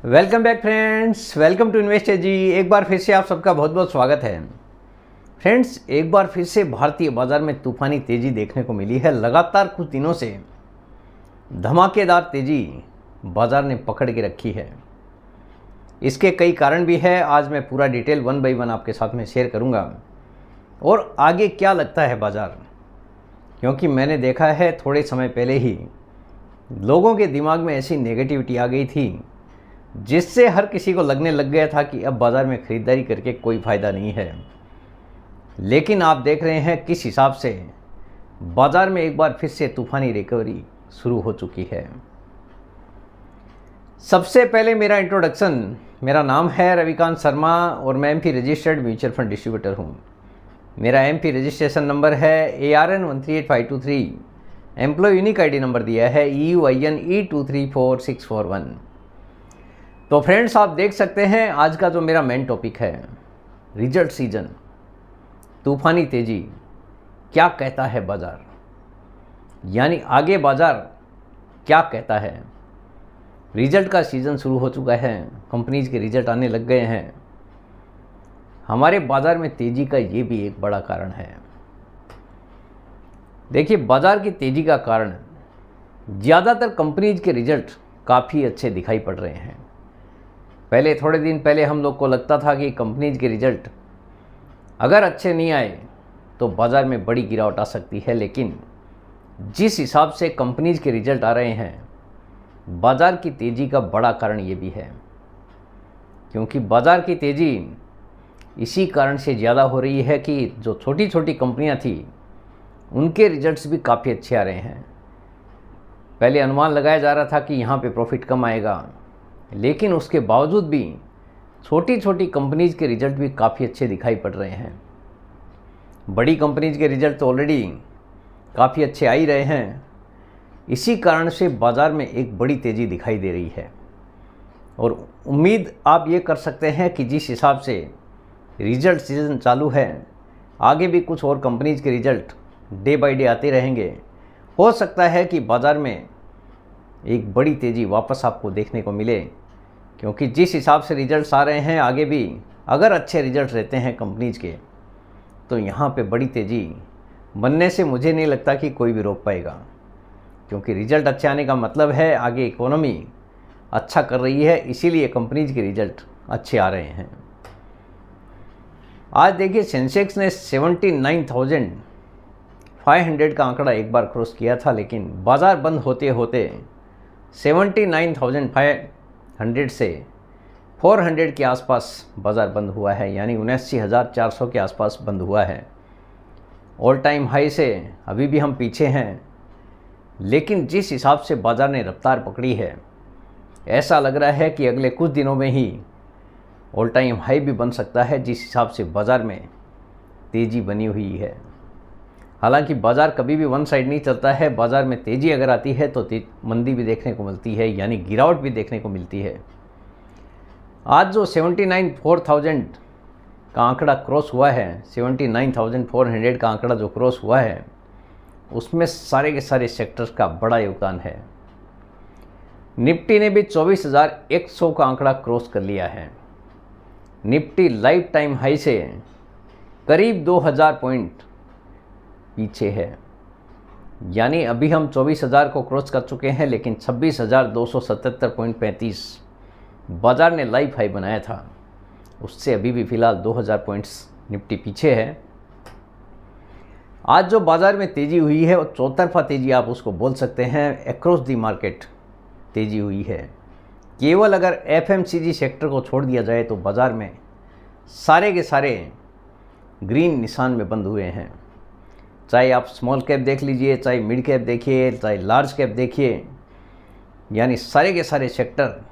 Welcome back friends, welcome to Investor ji. एक बार फिर से आप सबका बहुत बहुत स्वागत है। फ्रेंड्स, एक बार फिर से भारतीय बाजार में तूफानी तेज़ी देखने को मिली है। लगातार कुछ दिनों से धमाकेदार तेज़ी बाजार ने पकड़ के रखी है। इसके कई कारण भी है। आज मैं पूरा डिटेल वन बाई वन आपके साथ में शेयर करूंगा और आगे क्या लगता है बाज़ार, क्योंकि मैंने देखा है थोड़े समय पहले ही लोगों के दिमाग में ऐसी नेगेटिविटी आ गई थी जिससे हर किसी को लगने लग गया था कि अब बाज़ार में ख़रीदारी करके कोई फ़ायदा नहीं है। लेकिन आप देख रहे हैं किस हिसाब से बाज़ार में एक बार फिर से तूफ़ानी रिकवरी शुरू हो चुकी है। सबसे पहले मेरा इंट्रोडक्शन, मेरा नाम है रविकांत शर्मा और मैं MP registered mutual fund distributor हूँ। मेरा एमपी रजिस्ट्रेशन नंबर है ARN 138523। Employee unique ID number दिया है EUIN E234641। तो फ्रेंड्स, आप देख सकते हैं आज का जो मेरा मेन टॉपिक है, रिजल्ट सीजन, तूफानी तेज़ी, क्या कहता है बाज़ार, यानी आगे बाज़ार क्या कहता है। रिजल्ट का सीज़न शुरू हो चुका है, कंपनीज के रिजल्ट आने लग गए हैं। हमारे बाज़ार में तेज़ी का ये भी एक बड़ा कारण है। देखिए, बाज़ार की तेज़ी का कारण ज़्यादातर कंपनीज के रिजल्ट काफ़ी अच्छे दिखाई पड़ रहे हैं। पहले थोड़े दिन पहले हम लोग को लगता था कि कंपनीज के रिजल्ट अगर अच्छे नहीं आए तो बाज़ार में बड़ी गिरावट आ सकती है, लेकिन जिस हिसाब से कंपनीज के रिजल्ट आ रहे हैं, बाज़ार की तेज़ी का बड़ा कारण ये भी है। क्योंकि बाज़ार की तेज़ी इसी कारण से ज़्यादा हो रही है कि जो छोटी छोटी कंपनियां थी उनके रिजल्ट्स भी काफ़ी अच्छे आ रहे हैं। पहले अनुमान लगाया जा रहा था कि यहाँ पे प्रॉफिट कम आएगा, लेकिन उसके बावजूद भी छोटी छोटी कंपनीज के रिजल्ट भी काफ़ी अच्छे दिखाई पड़ रहे हैं। बड़ी कंपनीज के रिजल्ट तो ऑलरेडी काफ़ी अच्छे आ ही रहे हैं। इसी कारण से बाज़ार में एक बड़ी तेज़ी दिखाई दे रही है और उम्मीद आप ये कर सकते हैं कि जिस हिसाब से रिजल्ट सीजन चालू है, आगे भी कुछ और कंपनीज के रिजल्ट डे बाय डे आते रहेंगे। हो सकता है कि बाज़ार में एक बड़ी तेज़ी वापस आपको देखने को मिले, क्योंकि जिस हिसाब से रिजल्ट्स आ रहे हैं, आगे भी अगर अच्छे रिजल्ट रहते हैं कंपनीज के, तो यहाँ पे बड़ी तेज़ी बनने से मुझे नहीं लगता कि कोई भी रोक पाएगा। क्योंकि रिजल्ट अच्छे आने का मतलब है आगे इकोनॉमी अच्छा कर रही है, इसीलिए कंपनीज के रिजल्ट अच्छे आ रहे हैं। आज देखिए, सेंसेक्स ने 79,500 का आंकड़ा एक बार क्रॉस किया था, लेकिन बाज़ार बंद होते होते 79,500 से 400 के आसपास बाज़ार बंद हुआ है, यानी 79,400 के आसपास बंद हुआ है। ऑल टाइम हाई से अभी भी हम पीछे हैं, लेकिन जिस हिसाब से बाज़ार ने रफ्तार पकड़ी है, ऐसा लग रहा है कि अगले कुछ दिनों में ही ऑल टाइम हाई भी बन सकता है। जिस हिसाब से बाज़ार में तेज़ी बनी हुई है, हालांकि बाज़ार कभी भी वन साइड नहीं चलता है। बाज़ार में तेज़ी अगर आती है तो मंदी भी देखने को मिलती है, यानी गिरावट भी देखने को मिलती है। आज जो 79,400 का आंकड़ा क्रॉस हुआ है, 79,400 का आंकड़ा जो क्रॉस हुआ है, उसमें सारे के सारे सेक्टर्स का बड़ा योगदान है। निफ्टी ने भी 24,100 का आंकड़ा क्रॉस कर लिया है। निफ्टी लाइफ टाइम हाई से करीब 2,000 पॉइंट पीछे है, यानी अभी हम 24,000 को क्रॉस कर चुके हैं, लेकिन 26,277.35 बाज़ार ने लाइफ हाई बनाया था, उससे अभी भी फ़िलहाल 2,000 पॉइंट्स निफ्टी पीछे है। आज जो बाज़ार में तेज़ी हुई है वो चौतरफा तेज़ी आप उसको बोल सकते हैं। अक्रॉस दी मार्केट तेज़ी हुई है। केवल अगर FMCG सेक्टर को छोड़ दिया जाए तो बाज़ार में सारे के सारे ग्रीन निशान में बंद हुए हैं। चाहे आप स्मॉल कैप देख लीजिए, चाहे मिड कैप देखिए, चाहे लार्ज कैप देखिए, यानी सारे के सारे सेक्टर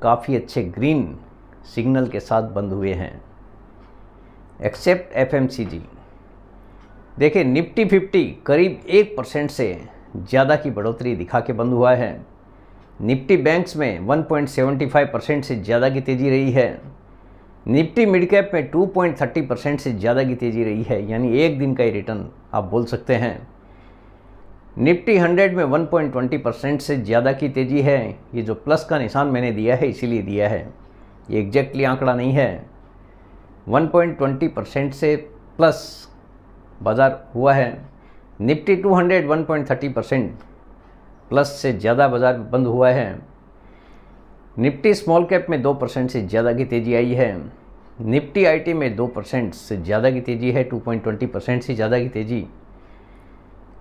काफ़ी अच्छे ग्रीन सिग्नल के साथ बंद हुए हैं, एक्सेप्ट FMCG। देखिए, निफ्टी 50 करीब 1% से ज़्यादा की बढ़ोतरी दिखा के बंद हुआ है। निफ्टी बैंक्स में 1.75% से ज़्यादा की तेज़ी रही है। निफ्टी मिड कैप में 2.30% से ज़्यादा की तेज़ी रही है, यानी एक दिन का ही रिटर्न आप बोल सकते हैं। निफ्टी 100 में 1.20% से ज़्यादा की तेज़ी है। ये जो प्लस का निशान मैंने दिया है इसीलिए दिया है, ये एग्जैक्टली आंकड़ा नहीं है। 1.20% से प्लस बाज़ार हुआ है। निफ्टी 200 1.30% प्लस से ज़्यादा बाज़ार बंद हुआ है। निफ्टी स्मॉल कैप में 2% से ज़्यादा की तेज़ी आई है। निफ्टी आईटी में 2% से ज़्यादा की तेज़ी है, 2.20% से ज़्यादा की तेज़ी।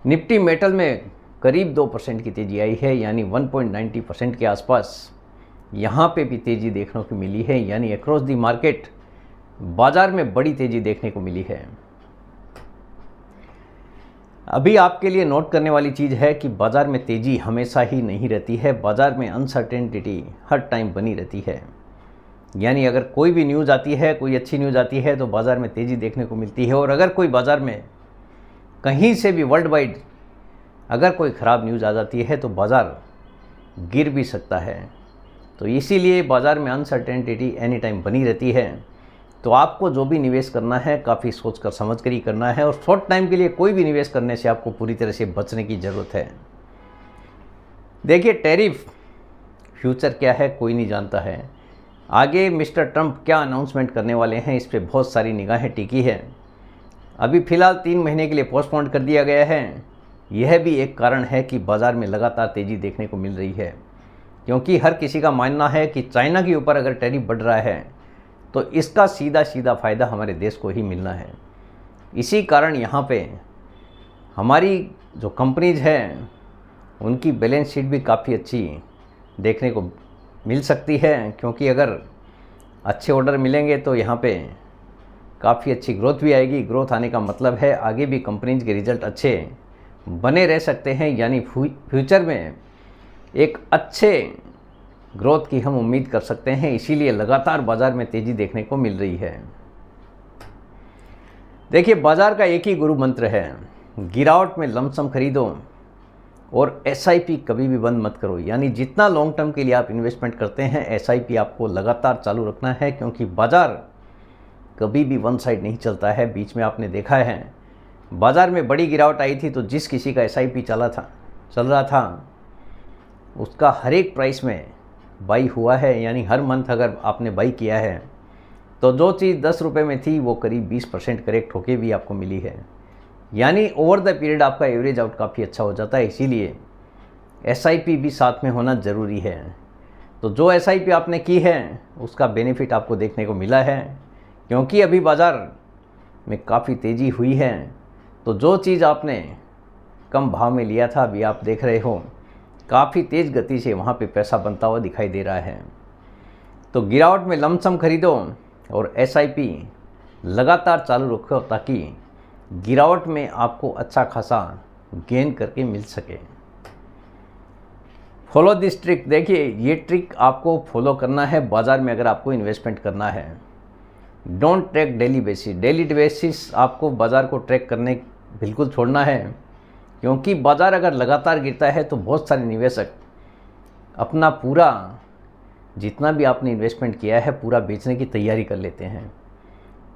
निफ्टी मेटल में करीब 2% की तेज़ी आई है, यानी 1.90% के आसपास यहाँ पे भी तेज़ी देखने को मिली है, यानी अक्रॉस दी मार्केट बाज़ार में बड़ी तेज़ी देखने को मिली है। अभी आपके लिए नोट करने वाली चीज़ है कि बाज़ार में तेज़ी हमेशा ही नहीं रहती है, बाज़ार में अनसर्टेनिटी हर टाइम बनी रहती है। यानी अगर कोई भी न्यूज़ आती है, कोई अच्छी न्यूज़ आती है तो बाज़ार में तेज़ी देखने को मिलती है, और अगर कोई बाज़ार में कहीं से भी वर्ल्ड वाइड अगर कोई ख़राब न्यूज़ आ जाती है तो बाज़ार गिर भी सकता है। तो इसीलिए बाज़ार में अनसर्टेनिटी एनी टाइम बनी रहती है। तो आपको जो भी निवेश करना है काफ़ी सोच कर समझ कर ही करना है, और शॉर्ट टाइम के लिए कोई भी निवेश करने से आपको पूरी तरह से बचने की ज़रूरत है। देखिए, टैरिफ फ्यूचर क्या है कोई नहीं जानता है। आगे मिस्टर ट्रंप क्या अनाउंसमेंट करने वाले हैं इस पर बहुत सारी निगाहें टिकी है। अभी फ़िलहाल 3 महीने के लिए पोस्टपोन कर दिया गया है। यह भी एक कारण है कि बाज़ार में लगातार तेज़ी देखने को मिल रही है, क्योंकि हर किसी का मानना है कि चाइना के ऊपर अगर टैरिफ बढ़ रहा है तो इसका सीधा सीधा फ़ायदा हमारे देश को ही मिलना है। इसी कारण यहाँ पे हमारी जो कंपनीज़ हैं उनकी बैलेंस शीट भी काफ़ी अच्छी देखने को मिल सकती है, क्योंकि अगर अच्छे ऑर्डर मिलेंगे तो यहाँ पे काफ़ी अच्छी ग्रोथ भी आएगी। ग्रोथ आने का मतलब है आगे भी कंपनीज़ के रिज़ल्ट अच्छे बने रह सकते हैं, यानी फ्यूचर में एक अच्छे ग्रोथ की हम उम्मीद कर सकते हैं। इसीलिए लगातार बाज़ार में तेज़ी देखने को मिल रही है। देखिए, बाज़ार का एक ही गुरु मंत्र है, गिरावट में लमसम खरीदो और एसआईपी कभी भी बंद मत करो। यानी जितना लॉन्ग टर्म के लिए आप इन्वेस्टमेंट करते हैं एसआईपी आपको लगातार चालू रखना है, क्योंकि बाज़ार कभी भी वन साइड नहीं चलता है। बीच में आपने देखा है बाज़ार में बड़ी गिरावट आई थी तो जिस किसी का एसआईपी चल रहा था उसका हर एक प्राइस में बाई हुआ है। यानी हर मंथ अगर आपने बाई किया है तो जो चीज़ 10 रुपये में थी वो करीब 20% करेक्ट होके भी आपको मिली है। यानी ओवर द पीरियड आपका एवरेज आउट काफ़ी अच्छा हो जाता है। इसीलिए एसआईपी भी साथ में होना ज़रूरी है। तो जो एसआईपी आपने की है उसका बेनिफिट आपको देखने को मिला है, क्योंकि अभी बाज़ार में काफ़ी तेज़ी हुई है। तो जो चीज़ आपने कम भाव में लिया था अभी आप देख रहे हो काफ़ी तेज़ गति से वहाँ पे पैसा बनता हुआ दिखाई दे रहा है। तो गिरावट में लमसम खरीदो और एसआईपी लगातार चालू रखो, ताकि गिरावट में आपको अच्छा खासा गेन करके मिल सके। Follow this trick. देखिए, ये ट्रिक आपको फॉलो करना है बाज़ार में अगर आपको इन्वेस्टमेंट करना है। Don't track daily basis. Daily basis आपको बाज़ार को ट्रैक करने बिल्कुल छोड़ना है, क्योंकि बाज़ार अगर लगातार गिरता है तो बहुत सारे निवेशक अपना पूरा जितना भी आपने इन्वेस्टमेंट किया है पूरा बेचने की तैयारी कर लेते हैं।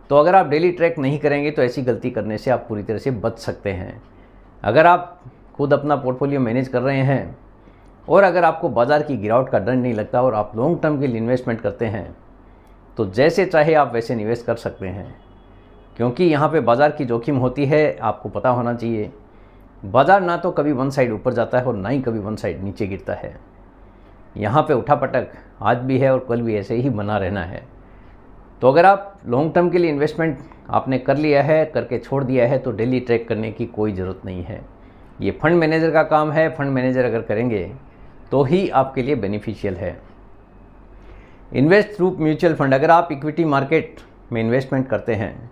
तो अगर आप डेली ट्रैक नहीं करेंगे तो ऐसी गलती करने से आप पूरी तरह से बच सकते हैं। अगर आप खुद अपना पोर्टफोलियो मैनेज कर रहे हैं और अगर आपको बाज़ार की गिरावट का डर नहीं लगता और आप लॉन्ग टर्म के लिए इन्वेस्टमेंट करते हैं तो जैसे चाहे आप वैसे निवेश कर सकते हैं, क्योंकि यहाँ पे बाज़ार की जोखिम होती है। आपको पता होना चाहिए बाज़ार ना तो कभी वन साइड ऊपर जाता है और ना ही कभी वन साइड नीचे गिरता है। यहाँ पे उठापटक आज भी है और कल भी ऐसे ही बना रहना है। तो अगर आप लॉन्ग टर्म के लिए इन्वेस्टमेंट आपने कर लिया है, करके छोड़ दिया है, तो डेली ट्रैक करने की कोई ज़रूरत नहीं है। ये फंड मैनेजर का काम है। फंड मैनेजर अगर करेंगे तो ही आपके लिए बेनिफिशियल है। Invest through mutual fund. अगर आप इक्विटी मार्केट में इन्वेस्टमेंट करते हैं,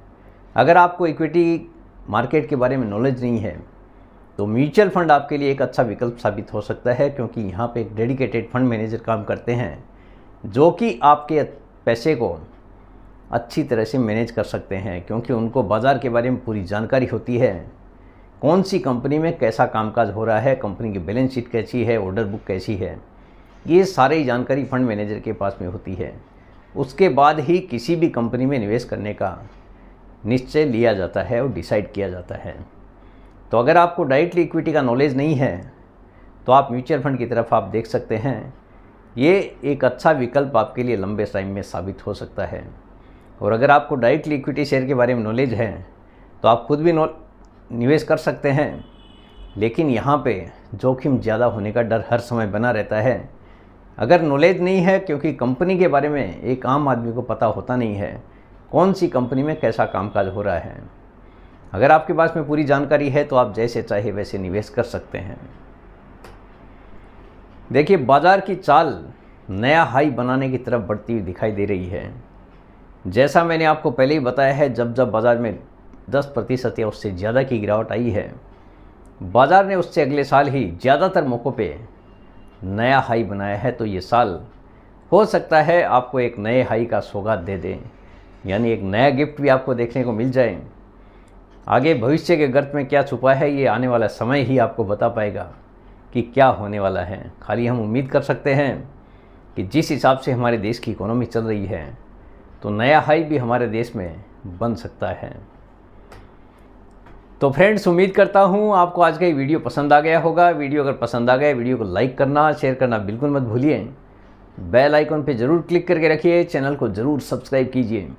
अगर आपको इक्विटी मार्केट के बारे में नॉलेज नहीं है तो म्यूचुअल फंड आपके लिए एक अच्छा विकल्प साबित हो सकता है, क्योंकि यहाँ पे एक डेडिकेटेड फंड मैनेजर काम करते हैं जो कि आपके पैसे को अच्छी तरह से मैनेज कर सकते हैं, क्योंकि उनको बाज़ार के बारे में पूरी जानकारी होती है। कौन सी कंपनी में कैसा कामकाज हो रहा है, कंपनी की बैलेंस शीट कैसी है, ऑर्डर बुक कैसी है, ये सारी जानकारी फंड मैनेजर के पास में होती है। उसके बाद ही किसी भी कंपनी में निवेश करने का निश्चय लिया जाता है और डिसाइड किया जाता है। तो अगर आपको डायरेक्टली इक्विटी का नॉलेज नहीं है तो आप म्यूचुअल फंड की तरफ आप देख सकते हैं। ये एक अच्छा विकल्प आपके लिए लंबे टाइम में साबित हो सकता है। और अगर आपको डायरेक्टली इक्विटी शेयर के बारे में नॉलेज है तो आप खुद भी निवेश कर सकते हैं, लेकिन यहाँ पे जोखिम ज़्यादा होने का डर हर समय बना रहता है। अगर नॉलेज नहीं है, क्योंकि कंपनी के बारे में एक आम आदमी को पता होता नहीं है कौन सी कंपनी में कैसा कामकाज हो रहा है। अगर आपके पास में पूरी जानकारी है तो आप जैसे चाहे वैसे निवेश कर सकते हैं। देखिए, बाज़ार की चाल नया हाई बनाने की तरफ बढ़ती हुई दिखाई दे रही है। जैसा मैंने आपको पहले ही बताया है, जब बाज़ार में 10% या उससे ज़्यादा की गिरावट आई है, बाज़ार ने उससे अगले साल ही ज़्यादातर मौक़ों पे नया हाई बनाया है। तो ये साल हो सकता है आपको एक नए हाई का सौगात दे दें, यानी एक नया गिफ्ट भी आपको देखने को मिल जाए। आगे भविष्य के गर्त में क्या छुपा है, ये आने वाला समय ही आपको बता पाएगा कि क्या होने वाला है। खाली हम उम्मीद कर सकते हैं कि जिस हिसाब से हमारे देश की इकोनॉमी चल रही है तो नया हाई भी हमारे देश में बन सकता है। तो फ्रेंड्स, उम्मीद करता हूँ आपको आज का ये वीडियो पसंद आ गया होगा। वीडियो अगर पसंद आ गया, वीडियो को लाइक करना, शेयर करना बिल्कुल मत भूलिए। बेल आइकन पे ज़रूर क्लिक करके रखिए, चैनल को ज़रूर सब्सक्राइब कीजिए।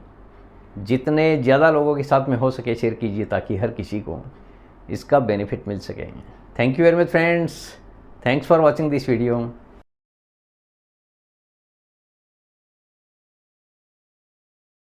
जितने ज़्यादा लोगों के साथ में हो सके शेयर कीजिए, ताकि हर किसी को इसका बेनिफिट मिल सके। Thank you very much friends, thanks for watching this video.